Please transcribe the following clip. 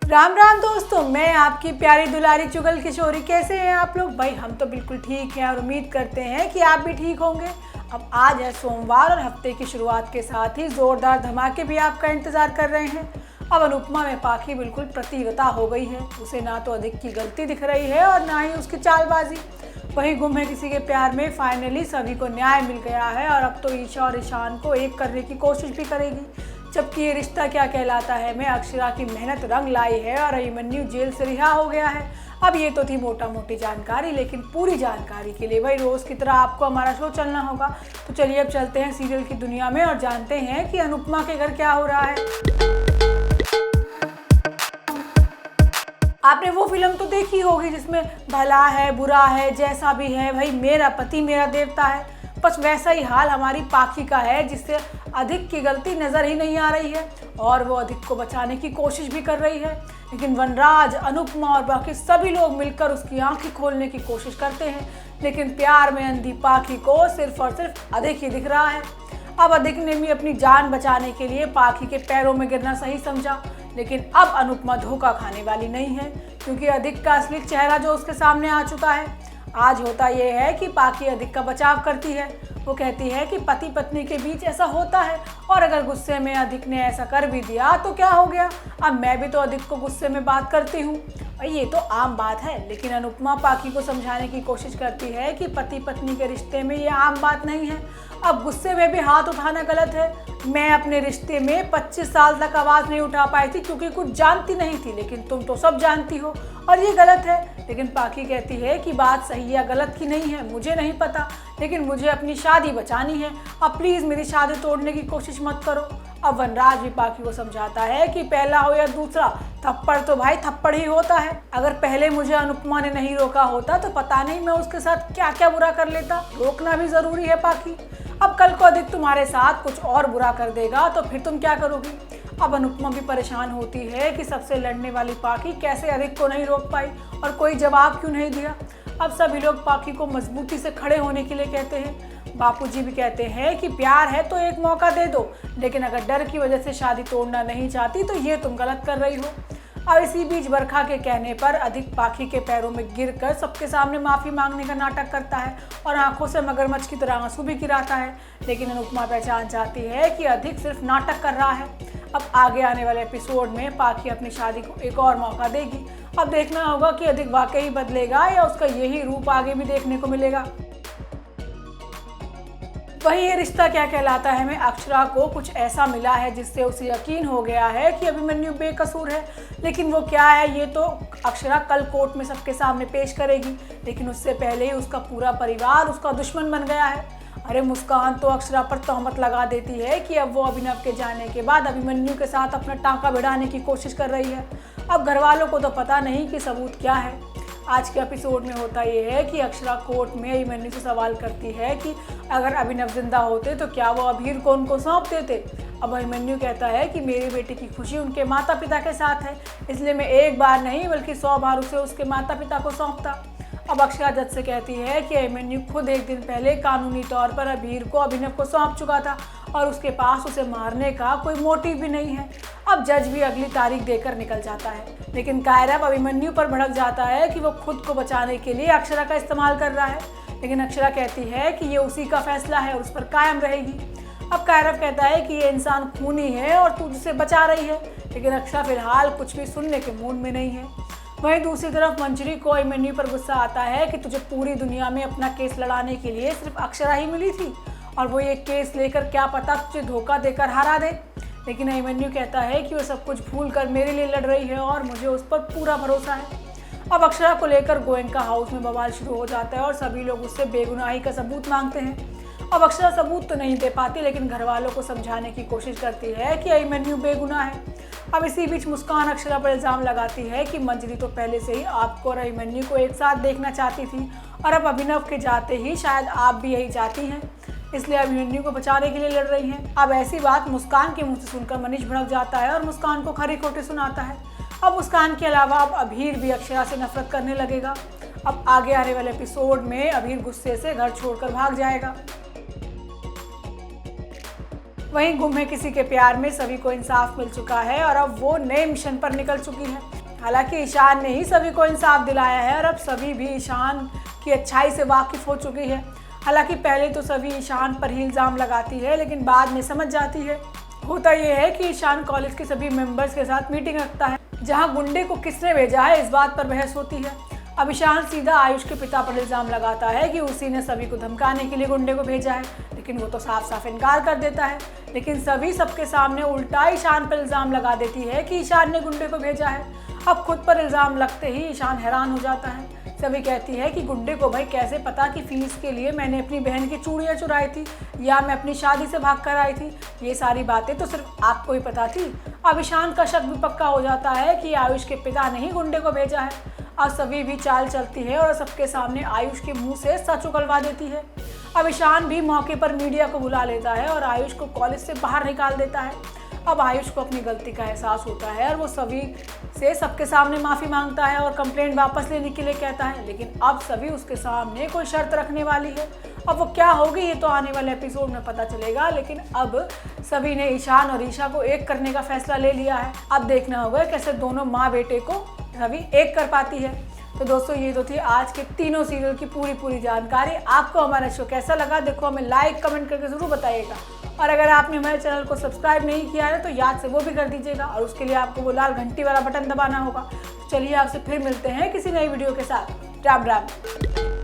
राम राम दोस्तों, मैं आपकी प्यारी दुलारी चुगल किशोरी। कैसे हैं आप लोग? भाई हम तो बिल्कुल ठीक हैं और उम्मीद करते हैं कि आप भी ठीक होंगे। अब आज है सोमवार और हफ्ते की शुरुआत के साथ ही जोरदार धमाके भी आपका इंतजार कर रहे हैं। अब अनुपमा में पाखी बिल्कुल प्रतिवता हो गई है। उसे ना तो अधिक की गलती दिख रही है और ना ही उसकी चालबाजी। वही गुम है किसी के प्यार में फाइनली सभी को न्याय मिल गया है और अब तो ईशा और ईशान को एक करने की कोशिश भी करेगी। जबकि ये रिश्ता क्या कहलाता है में अक्षरा की मेहनत रंग लाई है और अभिमन्यु जेल से रिहा हो गया है। अब ये तो थी मोटा मोटी जानकारी, लेकिन पूरी जानकारी के लिए भाई रोज़ की तरह आपको हमारा शो चलना होगा। तो चलिए अब चलते हैं सीरियल की दुनिया में और जानते हैं कि अनुपमा के घर क्या हो रहा है। आपने वो फिल्म तो देखी होगी जिसमें भला है बुरा है जैसा भी है भाई मेरा पति मेरा देवता है। बस वैसा ही हाल हमारी पाखी का है, जिससे अधिक की गलती नज़र ही नहीं आ रही है और वो अधिक को बचाने की कोशिश भी कर रही है। लेकिन वनराज, अनुपमा और बाकी सभी लोग मिलकर उसकी आंखें खोलने की कोशिश करते हैं, लेकिन प्यार में अंधी पाखी को सिर्फ और सिर्फ अधिक ही दिख रहा है। अब अधिक ने भी अपनी जान बचाने के लिए पाखी के पैरों में गिरना सही समझा, लेकिन अब अनुपमा धोखा खाने वाली नहीं है, क्योंकि अधिक का असली चेहरा जो उसके सामने आ चुका है। आज होता यह है कि पाखी अधिक का बचाव करती है। वो कहती है कि पति पत्नी के बीच ऐसा होता है और अगर गुस्से में अधिक ने ऐसा कर भी दिया तो क्या हो गया, अब मैं भी तो अधिक को गुस्से में बात करती हूँ। ये तो आम बात है। लेकिन अनुपमा पाखी को समझाने की कोशिश करती है कि पति पत्नी के रिश्ते में ये आम बात नहीं है। अब गुस्से में भी हाथ उठाना गलत है। मैं अपने रिश्ते में 25 साल तक आवाज़ नहीं उठा पाई थी क्योंकि कुछ जानती नहीं थी, लेकिन तुम तो सब जानती हो और ये गलत है। लेकिन पाखी कहती है कि बात सही या गलत की नहीं है, मुझे नहीं पता, लेकिन मुझे अपनी शादी बचानी है। अब प्लीज़ मेरी शादी तोड़ने की कोशिश मत करो। अब वनराज भी पाखी को समझाता है कि पहला हो या दूसरा, थप्पड़ तो भाई थप्पड़ ही होता है। अगर पहले मुझे अनुपमा ने नहीं रोका होता तो पता नहीं मैं उसके साथ क्या क्या बुरा कर लेता। रोकना भी ज़रूरी है पाखी। अब कल को अधिक तुम्हारे साथ कुछ और बुरा कर देगा तो फिर तुम क्या करोगी? अब अनुपमा भी परेशान होती है कि सबसे लड़ने वाली पाखी कैसे अधिक को नहीं रोक पाई और कोई जवाब क्यों नहीं दिया। अब सभी लोग पाखी को मजबूती से खड़े होने के लिए कहते हैं। बापूजी भी कहते हैं कि प्यार है तो एक मौका दे दो, लेकिन अगर डर की वजह से शादी तोड़ना नहीं चाहती तो ये तुम गलत कर रही हो। अब इसी बीच बरखा के कहने पर अधिक पाखी के पैरों में गिरकर सबके सामने माफ़ी मांगने का नाटक करता है और आंखों से मगरमच्छ की तरह आंसू भी गिराता है। लेकिन अनुपमा पहचान चाहती है कि अधिक सिर्फ नाटक कर रहा है। अब आगे आने वाले एपिसोड में पाखी अपनी शादी को एक और मौका देगी। अब देखना होगा कि अधिक वाकई बदलेगा या उसका यही रूप आगे भी देखने को मिलेगा। वही ये रिश्ता क्या कहलाता है में अक्षरा को कुछ ऐसा मिला है जिससे उसे यकीन हो गया है कि अभिमन्यु बेकसूर है। लेकिन वो क्या है ये तो अक्षरा कल कोर्ट में सबके सामने पेश करेगी, लेकिन उससे पहले ही उसका पूरा परिवार उसका दुश्मन बन गया है। अरे मुस्कान तो अक्षरा पर तहमत लगा देती है कि अब वो अभिनव के जाने के बाद अभिमन्यु के साथ अपना टांका भिड़ाने की कोशिश कर रही है। अब घर वालों को तो पता नहीं कि सबूत क्या है। आज के एपिसोड में होता यह है कि अक्षरा कोर्ट में अभिमन्यु से सवाल करती है कि अगर अभिनव जिंदा होते तो क्या वो अभीर को उनको सौंप देते। अब अभिमन्यु कहता है कि मेरी बेटी की खुशी उनके माता पिता के साथ है, इसलिए मैं एक बार नहीं बल्कि 100 बार उसे उसके माता पिता को सौंपता। अब अक्षरा जज से कहती है कि अभिमन्यु खुद एक दिन पहले कानूनी तौर पर अभीर को अभिनव को सौंप चुका था और उसके पास उसे मारने का कोई मोटिव भी नहीं है। अब जज भी अगली तारीख देकर निकल जाता है, लेकिन कायरव अभिमन्यु पर भड़क जाता है कि वो खुद को बचाने के लिए अक्षरा का इस्तेमाल कर रहा है। लेकिन अक्षरा कहती है कि ये उसी का फैसला है और उस पर कायम रहेगी। अब कायरव कहता है कि ये इंसान खूनी है और तू उसे बचा रही है, लेकिन अक्षरा फिलहाल कुछ भी सुनने के मूड में नहीं है। वहीं दूसरी तरफ मंजरी को अभिमन्यु पर गुस्सा आता है कि तुझे पूरी दुनिया में अपना केस लड़ाने के लिए सिर्फ अक्षरा ही मिली थी और वो ये केस लेकर क्या पता तुझे धोखा देकर हरा दे। लेकिन अभिमन्यु कहता है कि वो सब कुछ भूल कर मेरे लिए लड़ रही है और मुझे उस पर पूरा भरोसा है। अब अक्षरा को लेकर गोयनका हाउस में बवाल शुरू हो जाता है और सभी लोग उससे बेगुनाही का सबूत मांगते हैं। अब अक्षरा सबूत तो नहीं दे पाती, लेकिन घर वालों को समझाने की कोशिश करती है कि अभिमन्यु बेगुनाह है। अब इसी बीच मुस्कान अक्षरा पर इल्ज़ाम लगाती है कि मंजरी तो पहले से ही आपको और अभिमन्यु को एक साथ देखना चाहती थी और अब अभिनव के जाते ही शायद आप भी यही चाहती हैं, इसलिए अभिमन्यु को बचाने के लिए लड़ रही हैं। अब ऐसी बात मुस्कान के मुंह से सुनकर मनीष भड़क जाता है और मुस्कान को खरी खोटी सुनाता है। अब मुस्कान के अलावा अब अभीर भी अक्षरा से नफरत करने लगेगा। अब आगे आने वाले एपिसोड में अभीर गुस्से से घर छोड़कर भाग जाएगा। वहीं गुम है किसी के प्यार में सभी को इंसाफ मिल चुका है और अब वो नए मिशन पर निकल चुकी है। हालांकि ईशान ने ही सभी को इंसाफ दिलाया है और अब सभी भी ईशान की अच्छाई से वाकिफ हो चुकी है। हालांकि पहले तो सभी ईशान पर ही इल्ज़ाम लगाती है, लेकिन बाद में समझ जाती है। होता यह है कि ईशान कॉलेज के सभी मेंबर्स के साथ मीटिंग रखता है, जहां गुंडे को किसने भेजा है इस बात पर बहस होती है। अब ईशान सीधा आयुष के पिता पर इल्ज़ाम लगाता है कि उसी ने सभी को धमकाने के लिए गुंडे को भेजा है, लेकिन वो तो साफ साफ इनकार कर देता है। लेकिन सभी सबके सामने उल्टा ईशान पर इल्ज़ाम लगा देती है कि ईशान ने गुंडे को भेजा है। अब खुद पर इल्ज़ाम लगते ही ईशान हैरान हो जाता है। सभी कहती है कि गुंडे को भाई कैसे पता कि फीस के लिए मैंने अपनी बहन की चूड़ियाँ चुराई थी या मैं अपनी शादी से भाग कर आई थी। ये सारी बातें तो सिर्फ आपको ही पता थी। अब ईशान का शक भी पक्का हो जाता है कि आयुष के पिता ने ही गुंडे को भेजा है। अब सभी भी चाल चलती है और सबके सामने आयुष के मुंह से सच उगलवा देती है। अब ईशान भी मौके पर मीडिया को बुला लेता है और आयुष को कॉलेज से बाहर निकाल देता है। अब आयुष को अपनी गलती का एहसास होता है और वो सभी से सबके सामने माफ़ी मांगता है और कंप्लेंट वापस लेने के लिए कहता है। लेकिन अब सभी उसके सामने कोई शर्त रखने वाली है। अब वो क्या होगी ये तो आने वाले एपिसोड में पता चलेगा। लेकिन अब सभी ने ईशान और ईशा को एक करने का फैसला ले लिया है। अब देखना होगा कैसे दोनों माँ बेटे को सभी एक कर पाती है। तो दोस्तों ये तो थी आज के तीनों सीरियल की पूरी जानकारी। आपको हमारा शो कैसा लगा देखो हमें लाइक कमेंट करके ज़रूर बताइएगा। और अगर आपने हमारे चैनल को सब्सक्राइब नहीं किया है तो याद से वो भी कर दीजिएगा और उसके लिए आपको वो लाल घंटी वाला बटन दबाना होगा। चलिए आपसे फिर मिलते हैं किसी नई वीडियो के साथ। राम राम।